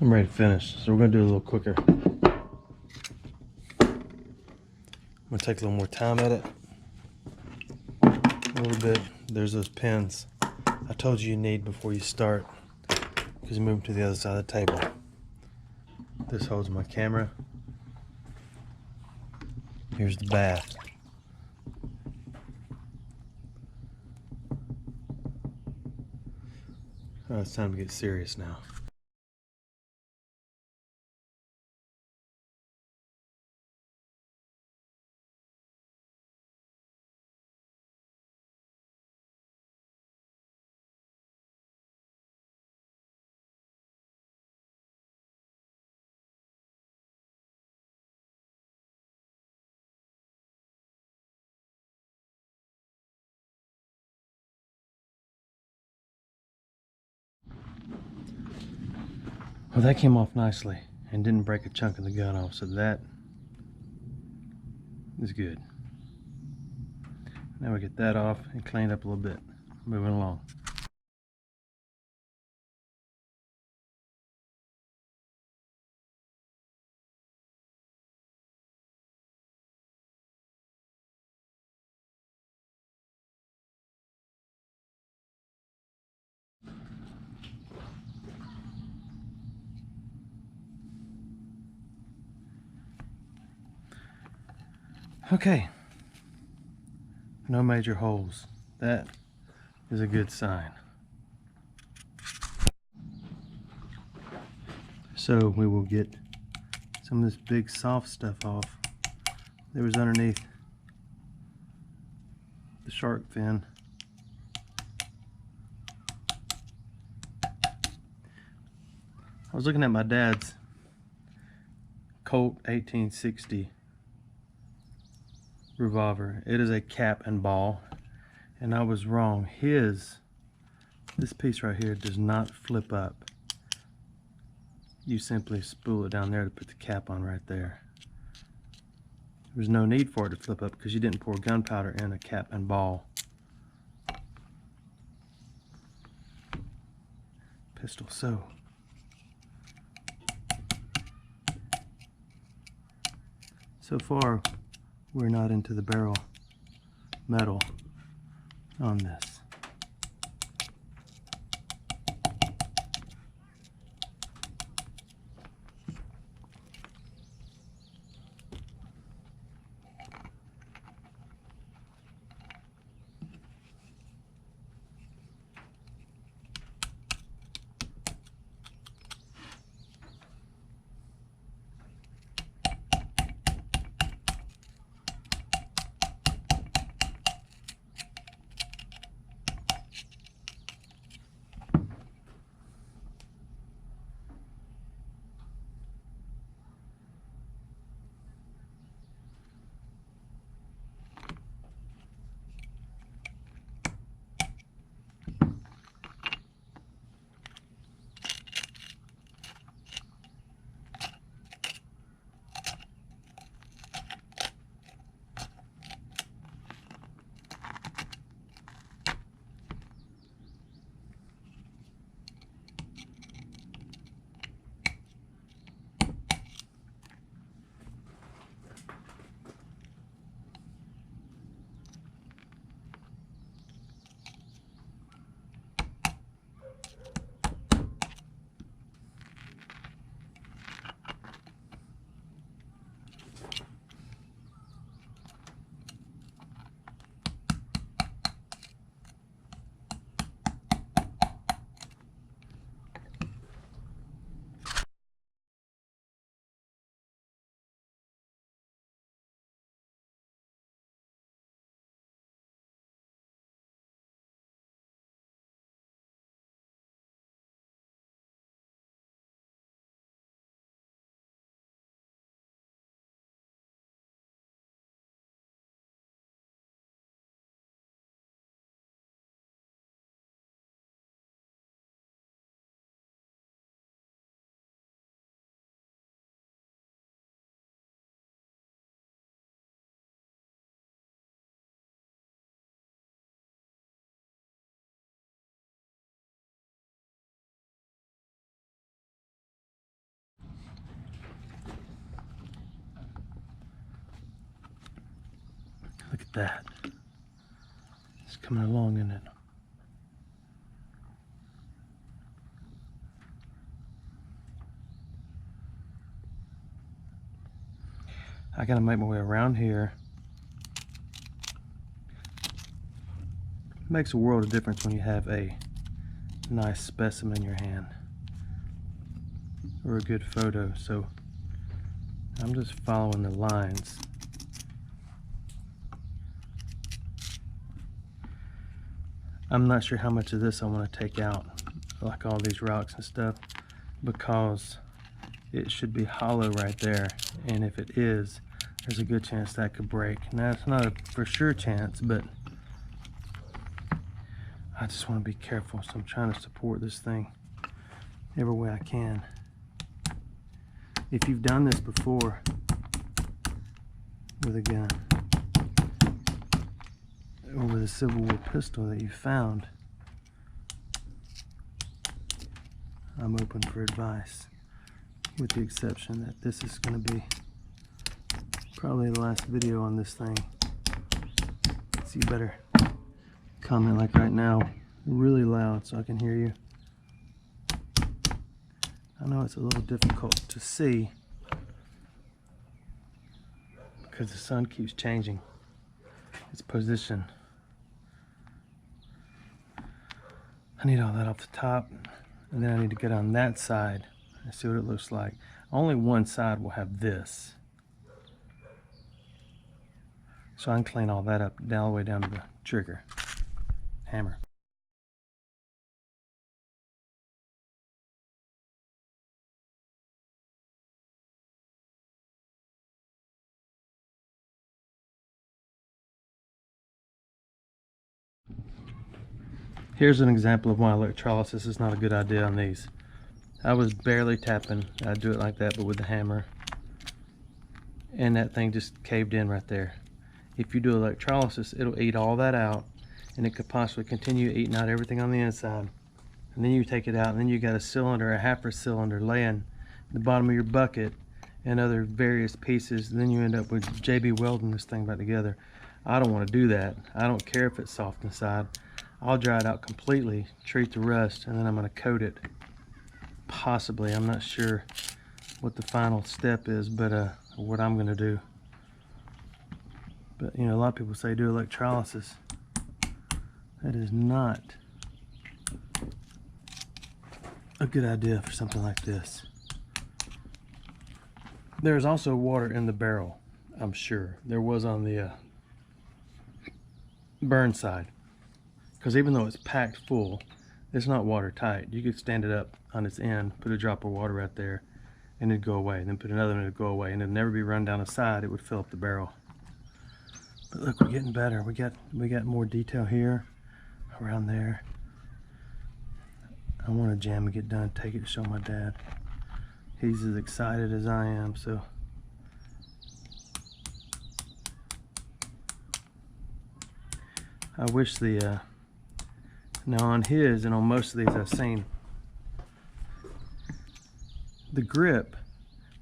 I'm ready to finish, so we're gonna do it a little quicker. I'm gonna take a little more time at it. A little bit. There's those pins I told you need before you start, because you move to the other side of the table. This holds my camera. Here's the bath. Oh, it's time to get serious now. Well, that came off nicely and didn't break a chunk of the gun off, so that is good. Now we get that off and cleaned up a little bit. Moving along. Okay, no major holes. That is a good sign. So we will get some of this big soft stuff off that was underneath the shark fin. I was looking at my dad's Colt 1860 Revolver. It is a cap and ball, and I was wrong. This piece right here does not flip up. You simply spool it down there to put the cap on right there. There's no need for it to flip up because you didn't pour gunpowder in a cap and ball pistol. So far, we're not into the barrel metal on this. that. It's coming along, isn't it? I gotta make my way around here. It makes a world of difference when you have a nice specimen in your hand or a good photo. So I'm just following the lines. I'm not sure how much of this I want to take out, like all these rocks and stuff, because it should be hollow right there, and if it is, there's a good chance that could break. Now it's not a for sure chance, but I just want to be careful, so I'm trying to support this thing every way I can. If you've done this before with a gun or with a Civil War pistol that you found, I'm open for advice, with the exception that this is going to be probably the last video on this thing. So you better comment like right now really loud so I can hear you. I know it's a little difficult to see because the sun keeps changing its position. I need all that off the top, and then I need to get on that side and see what it looks like. Only one side will have this, so I can clean all that up all the way down to the trigger hammer. Here's an example of why electrolysis is not a good idea on these. I was barely tapping. I'd do it like that, but with the hammer, and that thing just caved in right there. If you do electrolysis, it'll eat all that out, and it could possibly continue eating out everything on the inside. And then you take it out, and then you got a cylinder, a half a cylinder laying at the bottom of your bucket and other various pieces, and then you end up with JB welding this thing back together. I don't want to do that. I don't care if it's soft inside. I'll dry it out completely, treat the rust, and then I'm going to coat it. Possibly, I'm not sure what the final step is, but what I'm going to do. But you know, a lot of people say do electrolysis. That is not a good idea for something like this. There's also water in the barrel, I'm sure. There was on the burn side. Because even though it's packed full, it's not watertight. You could stand it up on its end, put a drop of water right there, and it'd go away. And then put another one, it'd go away, and it'd never be run down the side. It would fill up the barrel. But look, we're getting better. We got more detail here, around there. I want to jam and get done, take it to show my dad. He's as excited as I am, so. I wish the now on his and on most of these I've seen, the grip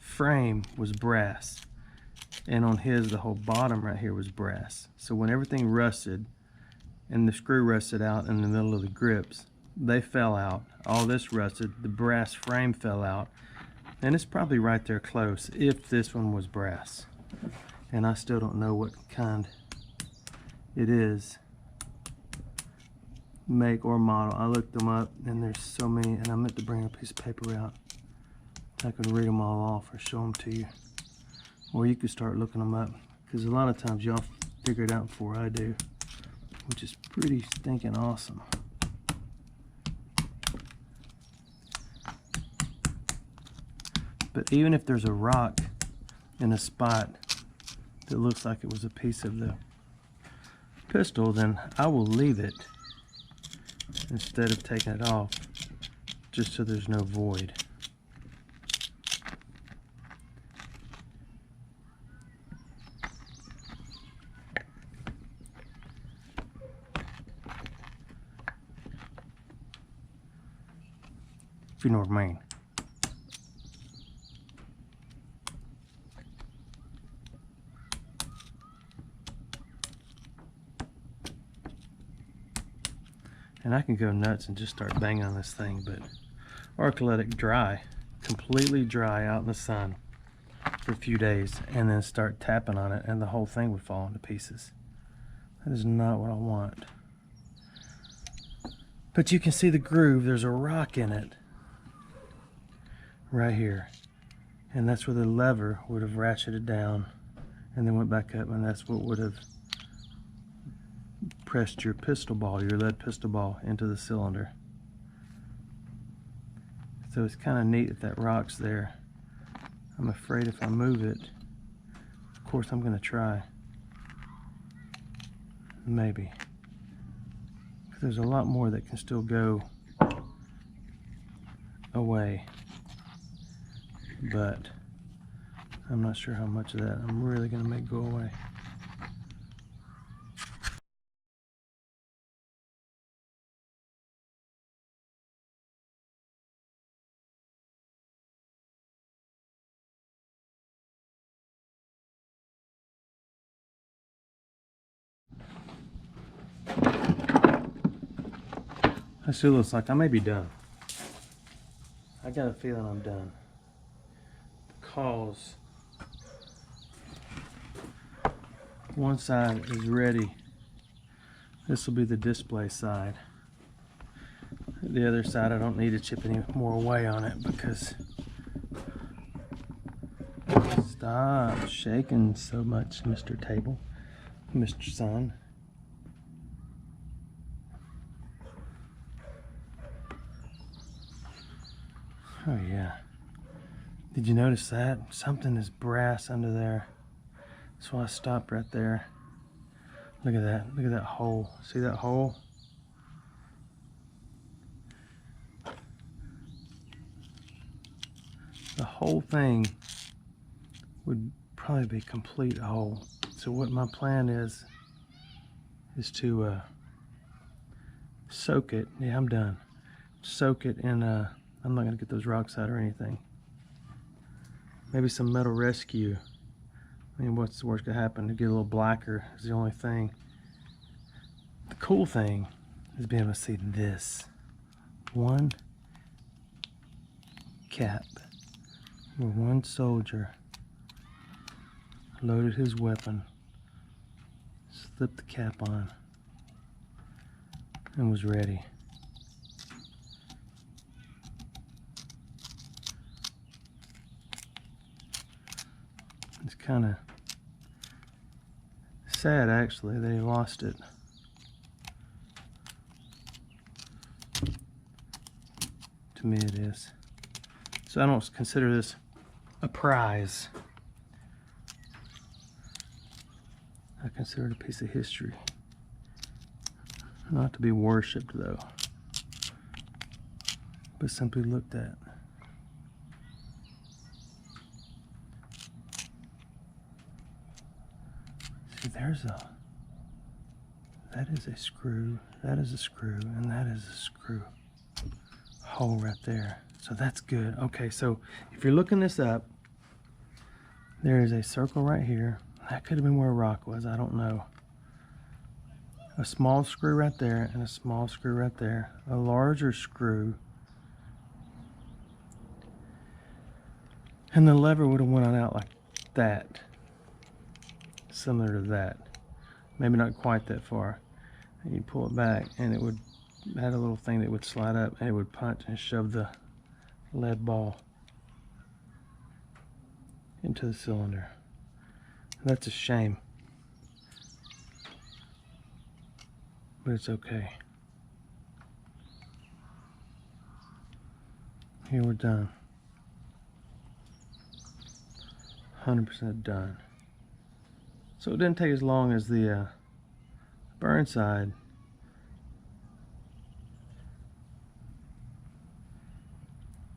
frame was brass, and on his the whole bottom right here was brass. So when everything rusted and the screw rusted out in the middle of the grips, they fell out. All this rusted, the brass frame fell out, and it's probably right there close if this one was brass. And I still don't know what kind it is, make or model. I looked them up, and there's so many, and I meant to bring a piece of paper out. I could read them all off or show them to you, or you could start looking them up, because a lot of times y'all figure it out before I do, which is pretty stinking awesome. But even if there's a rock in a spot that looks like it was a piece of the pistol, then I will leave it instead of taking it off, just so there's no void. If you know what I mean. And I can go nuts and just start banging on this thing, but or I could let it dry, completely dry out in the sun for a few days, and then start tapping on it, and the whole thing would fall into pieces. That is not what I want. But you can see the groove. There's a rock in it right here, and that's where the lever would have ratcheted down and then went back up, and that's what would have pressed your pistol ball, your lead pistol ball, into the cylinder. So it's kind of neat that that rock's there. I'm afraid if I move it, of course I'm going to try. Maybe. There's a lot more that can still go away. But I'm not sure how much of that I'm really going to make go away. It still looks like I may be done. I got a feeling I'm done. Because one side is ready. This will be the display side. The other side I don't need to chip any more away on it because... Stop shaking so much, Mr. Table, Mr. Sun. Oh yeah. Did you notice that? Something is brass under there. That's why I stopped right there. Look at that. Look at that hole. See that hole? The whole thing would probably be complete hole. So what my plan is to soak it. Yeah, I'm done. Soak it in I'm not gonna get those rocks out or anything. Maybe some metal rescue. I mean, what's the worst could happen? To get a little blacker is the only thing. The cool thing is being able to see this. One cap where one soldier loaded his weapon, slipped the cap on, and was ready. It's kind of sad, actually, they lost it. To me it is. So I don't consider this a prize. I consider it a piece of history. Not to be worshipped, though, but simply looked at. See, that is a screw, that is a screw, and that is a screw hole right there. So that's good. Okay, so if you're looking this up, there is a circle right here. That could have been where a rock was, I don't know. A small screw right there and a small screw right there. A larger screw. And the lever would have went on out like that. Similar to that. Maybe not quite that far. And you pull it back and it would had a little thing that would slide up and it would punch and shove the lead ball into the cylinder. That's a shame. But it's okay. Here we're done. 100% done. So it didn't take as long as the burn side.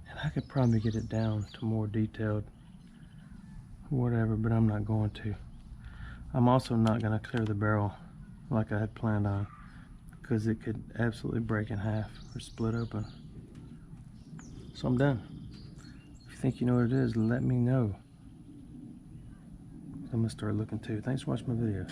And I could probably get it down to more detailed whatever, but I'm not going to. I'm also not going to clear the barrel like I had planned on, because it could absolutely break in half or split open. So I'm done. If you think you know what it is, let me know. I'm going to start looking too. Thanks for watching my videos.